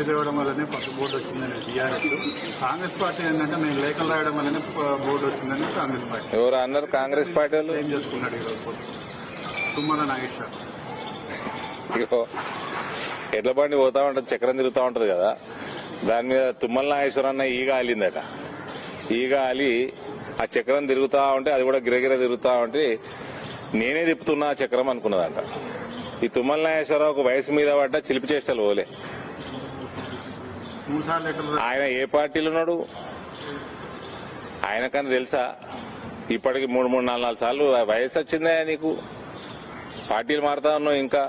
ఒత్తిడి తేవడం వల్లనే పసుపు బోర్డు వచ్చిందని టీఆర్ఎస్. కాంగ్రెస్ పార్టీ ఏంటంటే మేము లేఖలు రాయడం వల్లనే బోర్డు వచ్చిందని కాంగ్రెస్ పార్టీ. ఎవరు అన్నారు? కాంగ్రెస్ పార్టీ వాళ్ళు ఏం చేసుకున్నాడు ఈరోజు తుమ్మల నాగేశ్వర్. ఎడ్ల బండి పోతా ఉంటది, చక్రం తిరుగుతూ ఉంటది కదా, దాని మీద తుమ్మల నాగేశ్వర అన్న ఈగ ఆలిందట. ఈగ ఆలి ఆ చక్రం తిరుగుతా ఉంటే అది కూడా గిరగిర తిరుగుతా ఉంటే నేనే తిప్పుతున్నా ఆ చక్రం అనుకున్నదంట. ఈ తుమ్మల నాగేశ్వరరావుకు వయసు మీద పడ్డ చిలిపి చేష్టలు ఓలే. ఆయన ఏ పార్టీలో ఉన్నాడు ఆయనకన్నా తెలుసా? ఇప్పటికి 3-4 సార్లు వయసు వచ్చిందా నీకు? పార్టీలు మారుతా ఉన్నావు. ఇంకా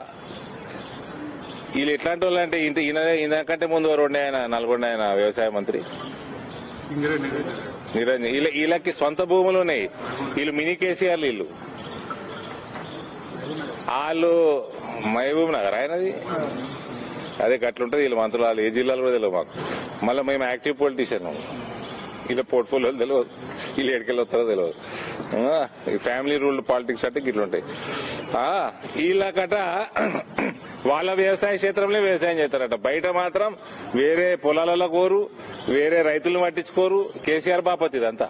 వీళ్ళు ఎట్లాంటి వాళ్ళు అంటే ఈయనకంటే ముందు ఎవరు ఆయన నల్గొండ ఆయన వ్యవసాయ మంత్రి నిరంజన్. వీళ్ళకి సొంత భూములు ఉన్నాయి. వీళ్ళు మినీ కేసీఆర్లు. వీళ్ళు మహబూబ్ నగర్ ఆయనది. అదే గట్లుంటది వీళ్ళ మంత్రులు. వాళ్ళు ఏ జిల్లాలో కూడా తెలియదు మాకు. మళ్ళీ మేము యాక్టివ్ పొలిటీషియన్. వీళ్ళ పోర్ట్ఫోలియోలు తెలియదు, వీళ్ళు ఎక్కడికి వస్తారో తెలియదు. ఫ్యామిలీ రూల్డ్ పాలిటిక్స్ అంటే ఇట్లుంటాయి. వీళ్ళకట వాళ్ళ వ్యవసాయ క్షేత్రంలో వ్యవసాయం చేస్తారట. బయట మాత్రం వేరే పొలాలలో కోరు, వేరే రైతులను పట్టించుకోరు. కేసీఆర్ బాపతి ఇదంతా.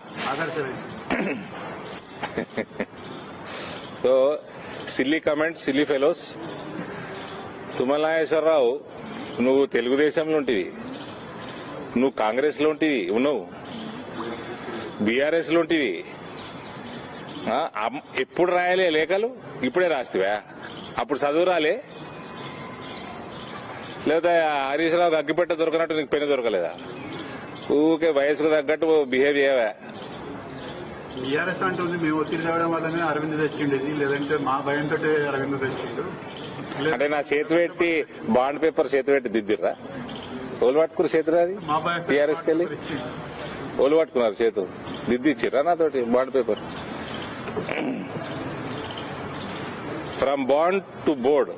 So silly comments, silly fellows. Tummala Nageswara Rao, నువ్వు తెలుగుదేశంలో ఉంటివి, నువ్వు కాంగ్రెస్ లో ఉంటివి, ఉన్నావు బీఆర్ఎస్ లో ఉంటివి. ఎప్పుడు రాయలే లేఖలు? ఇప్పుడే రాస్తావా? అప్పుడు చదువు రాలే? లేదా హరీష్ రావుకి అగ్గిపెట్ట దొరకనట్టు నీకు పెన్ను దొరకలేదా? ఊకే వయసుకు తగ్గట్టు బిహేవ్ చేయవా? టీఆర్ఎస్ అంటుంది మేము ఒత్తిడి తేవడం వల్లనే అరవింద్ తెచ్చిండేది, లేదంటే మా భయంతో అరవింద్ తెచ్చిండు. అంటే నా చేతి పెట్టి బాండ్ పేపర్ చేతి పెట్టి దిద్దిర్రా? ఓలు పట్టుకుని చేతురా? అది టీఆర్ఎస్కి వెళ్ళి ఓలు పట్టుకున్నారు, చేతు దిద్దిచ్చిర్రా నాతోటి bond paper? From bond to board,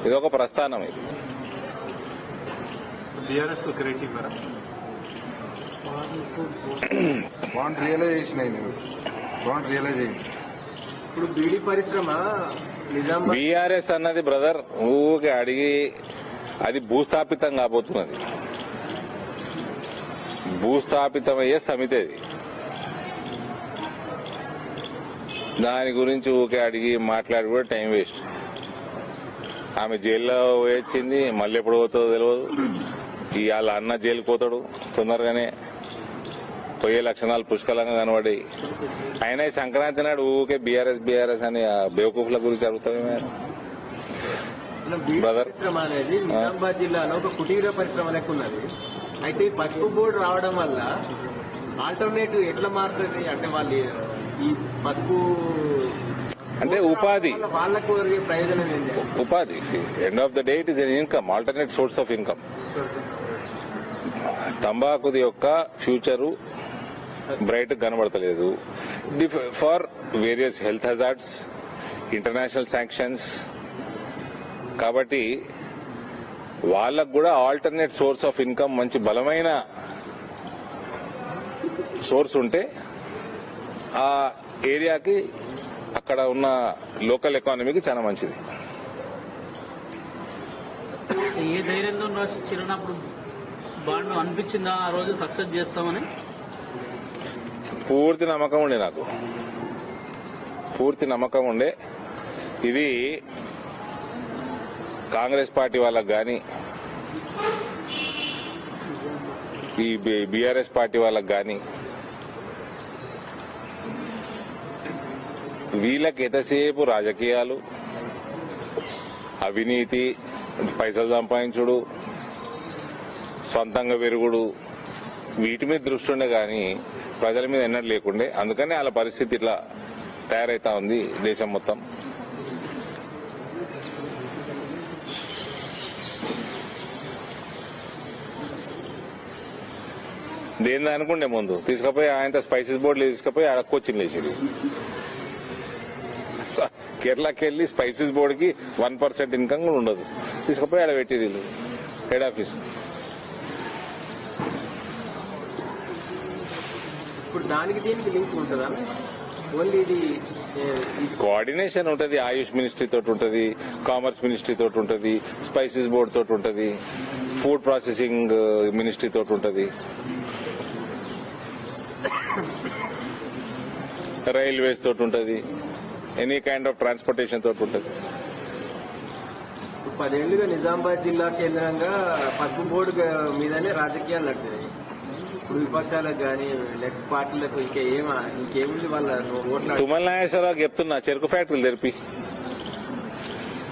ఇది ఒక ప్రస్థానం. ఇది టీఆర్ఎస్ కు క్రెడిట్ ఇవ్వరా? బాండ్ రియలైజేషన్ అయింది. బాండ్ రియలైజేషన్ ఇప్పుడు బీడీ పరిశ్రమ బీఆర్ఎస్ అన్నది బ్రదర్ ఊకే అడిగి అది భూస్థాపితం కాబోతున్నది. భూస్థాపితమయ్యే సమితి అది. దాని గురించి ఊకే అడిగి మాట్లాడి కూడా టైం వేస్ట్. ఆమె జైల్లో వచ్చింది, మళ్ళీ ఎప్పుడు పోతుందో తెలియదు. ఇవాళ అన్న జైలుకి పోతాడు తొందరగానే. పోయే లక్షణాలు పుష్కలంగా కనబడ్డాయి. అయినా ఈ సంక్రాంతి నాడు ఊకే బీఆర్ఎస్ అని బేవకూఫ్ల గురించి అడుగుతామే బ్రదర్. పరిశ్రమ అనేది నిజామాబాద్ జిల్లాలో ఒక కుటీర పరిశ్రమ లెక్క ఉన్నది. అయితే ఈ పసుపు బోర్డు రావడం వల్ల ఆల్టర్నేటివ్ ఎట్లా మారుతుంది? అంటే వాళ్ళు ఈ పసుపు అంటే ఉపాధి, వాళ్ళకు ప్రయోజనం ఏంటి? ఉపాధి. End of the day it is an income, alternate source of income. తంబాకుది యొక్క ఫ్యూచరు బ్రైట్ కనబడతలేదు. For various health hazards, international sanctions. కాబట్టి వాళ్ళకు కూడా ఆల్టర్నేట్ సోర్స్ ఆఫ్ ఇన్కమ్, మంచి బలమైన సోర్స్ ఉంటే ఆ ఏరియాకి, అక్కడ ఉన్న లోకల్ ఎకానమీకి చాలా మంచిది. ఏ ధైర్యంతో చిరునప్పుడు బాండ్ అనిపించిందా ఆ రోజు సక్సెస్ చేస్తామని? పూర్తి నమ్మకం ఉండే, నాకు పూర్తి నమ్మకం ఉండే. ఇది కాంగ్రెస్ పార్టీ వాళ్ళకు కానీ, ఈ బీఆర్ఎస్ పార్టీ వాళ్ళకు కానీ, వీళ్ళకి ఎంతసేపు రాజకీయాలు, అవినీతి, పైసలు సంపాదించుడు, సొంతంగా పెరుగుడు, వీటి మీద దృష్టి ఉండే కానీ ప్రజల మీద ఎన్నడూ లేకుండే. అందుకని వాళ్ళ పరిస్థితి ఇట్లా తయారైతా ఉంది దేశం మొత్తం. దేని అనుకుంటే ముందు తీసుకుపోయి ఆయన స్పైసెస్ బోర్డులు తీసుకుపోయి ఆడ కోచింగ్ వేసేది. కేరళకి వెళ్ళి స్పైసెస్ బోర్డుకి 1% ఇన్కమ్ కూడా ఉండదు. తీసుకుపోయి ఆడ పెట్టి వీళ్ళు హెడ్ ఆఫీస్. ఇప్పుడు దానికి దీనికి లింక్ ఉంటుందా? ఓన్లీ ఇది కోఆర్డినేషన్ ఉంటుంది. ఆయుష్ మినిస్ట్రీ తోటి ఉంటుంది, కామర్స్ మినిస్ట్రీ తోటి ఉంటుంది, స్పైసెస్ బోర్డు తోటి ఉంటుంది, ఫుడ్ ప్రాసెసింగ్ మినిస్ట్రీ తోటి ఉంటుంది, రైల్వేస్ తోటి ఉంటుంది, ఎనీ కైండ్ ఆఫ్ ట్రాన్స్పోర్టేషన్ తోటి ఉంటుంది. 10 ఏళ్లుగా నిజామాబాద్ జిల్లా కేంద్రంగా పసుపు బోర్డు మీదనే రాజకీయాలు నడిచాయి. ఇప్పుడు విపక్షాలకు కానీ నెక్స్ట్ పార్టీలకు ఇంకేముంది వాళ్ళ ఓట్ల తుమ్మల నాగేశ్వరరావు చెప్తున్నా, చెరుకు ఫ్యాక్టరీలు తెరిపి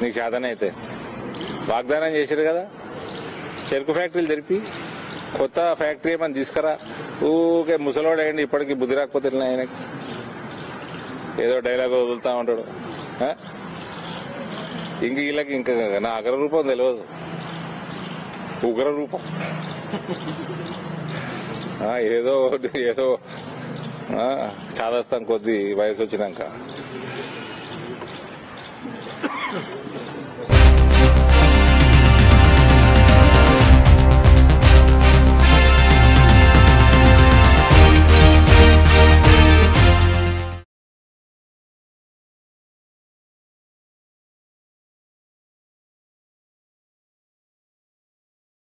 నీకు సాధన అయితే వాగ్దానం చేశారు కదా, చెరుకు ఫ్యాక్టరీలు తెరిపి కొత్త ఫ్యాక్టరీ ఏమని తీసుకురా. ఊకే ముసలోడు అయ్యండి, ఇప్పటికీ బుద్ధి రాకపోతే ఆయనకి ఏదో డైలాగ్ వదులుతా ఉంటాడు. ఇంక వీళ్ళకి ఇంకా నా అగ్ర రూపం తెలియదు, ఉగ్ర రూపం. ఏదో చాదస్తాం కొద్ది వయసు వచ్చినాక.